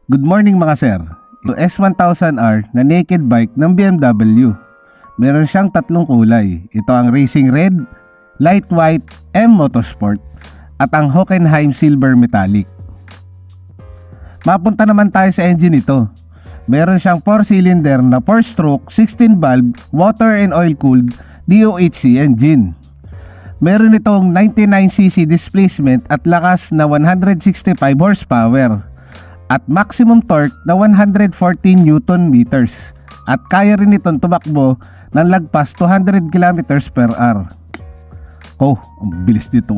Good morning mga sir. Ito S1000R na naked bike ng BMW. Meron siyang tatlong kulay. Ito ang Racing Red, Light White, M Motorsport at ang Hockenheim Silver Metallic. Mapunta naman tayo sa engine nito. Meron siyang 4-cylinder na 4-stroke, 16-valve, water and oil cooled DOHC engine. Meron itong 99cc displacement at lakas na 165 horsepower at maximum torque na 114 Newton meters at kaya rin itong tumakbo ng lagpas 200 kilometers per hour. Oh, ang bilis dito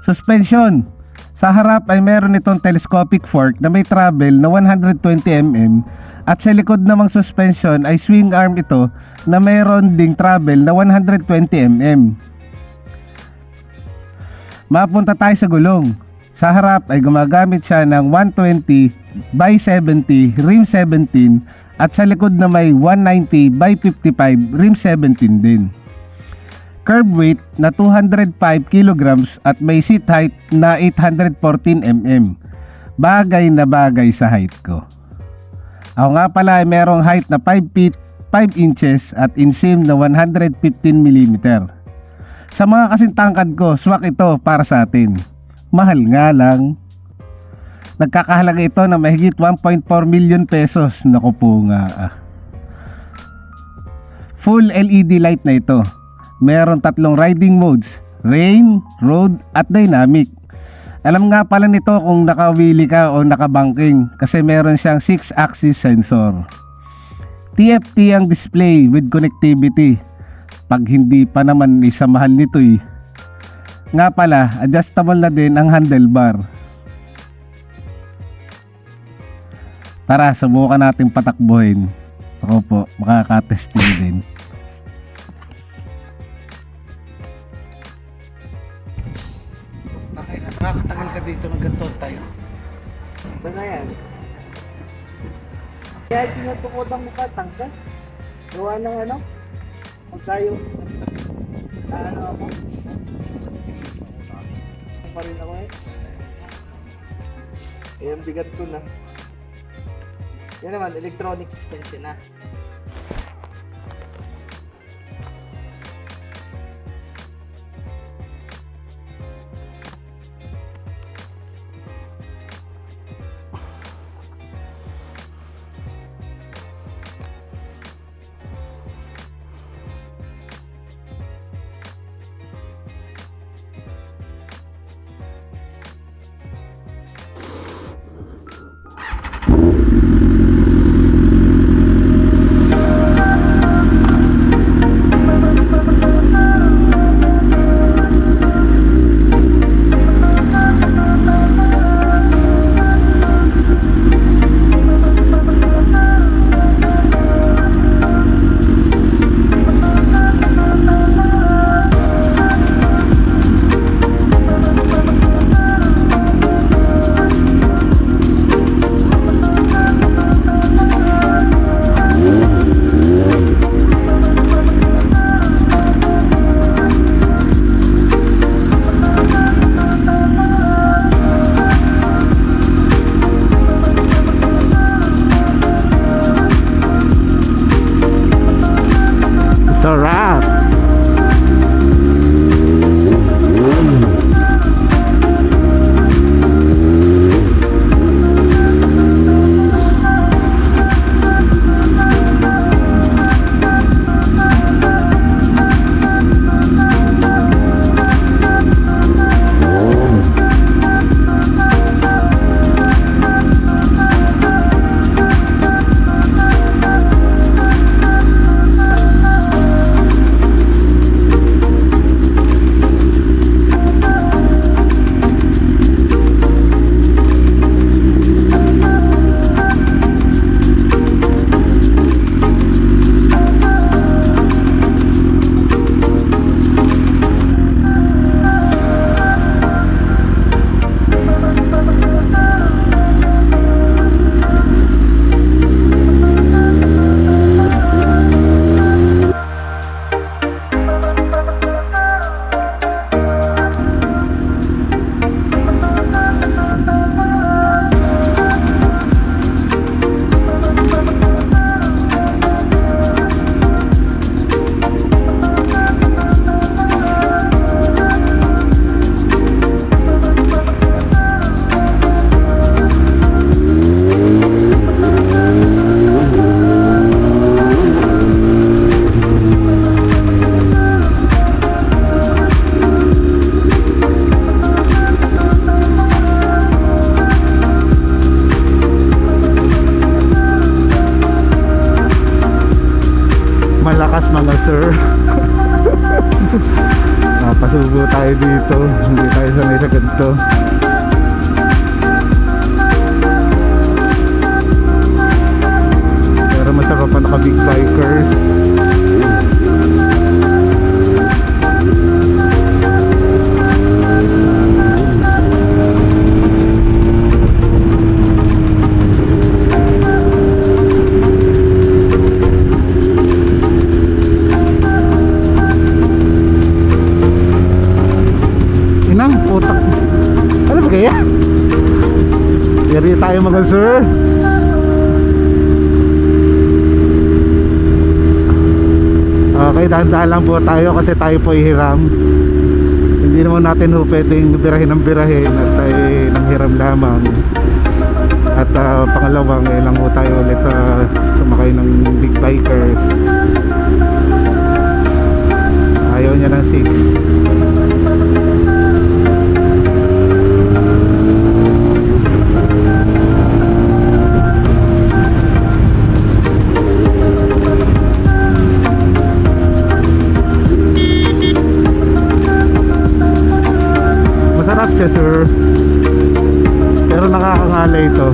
Suspension. Sa harap ay meron itong telescopic fork na may travel na 120mm at sa likod namang suspension ay swing arm ito na mayroon ding travel na 120mm. Mapunta tayo sa gulong. Sa harap ay gumagamit siya ng 120/70 rim 17 at sa likod na may 190/55 rim 17 din. Curb weight na 205 kg at may seat height na 814mm. Bagay na bagay sa height ko. Ako nga pala ay merong height na 5 feet 5 inches at inseam na 115mm. Sa mga kasing tangkad ko, swak ito para sa atin. Mahal nga lang. Nagkakahalaga ito na mahigit 1.4 million pesos. Naku po nga. Full LED light na ito. Meron tatlong riding modes, rain, road at dynamic. Alam nga pala nito kung nakawili ka o nakabanking kasi meron siyang 6-axis sensor. TFT ang display with connectivity. Pag hindi pa naman isa mahal nito Nga pala, adjustable na din ang handlebar. Tara, subukan natin patakbuhin. Ako po, makakatesting din. Okay na, nakakatagal ka dito ng ganito tayo. Saan na yan? Kaya tinutukod ang mukha, tangkad. Gawa ng ano? Pag tayo, ano ako? Pa rin ako eh, ang bigat ko na. Yan naman, electronic suspension na. Pasubo tayo dito. Hindi tayo sanay sa ganito. Pero masarap pa naka big bikers. Inang putak. Ano ba kaya? Yari tayo mga sir. Okay, dahan-dahan lang po tayo kasi tayo po hiram. Hindi naman natin ho pwedeng birahin ng birahin at tayo nanghiram lamang. At pangalawa, ngayon lang po tayo ulit sumakay ng big bikers. Ayaw niya ng 6. Masarap siya sir, pero nakakangalay ito.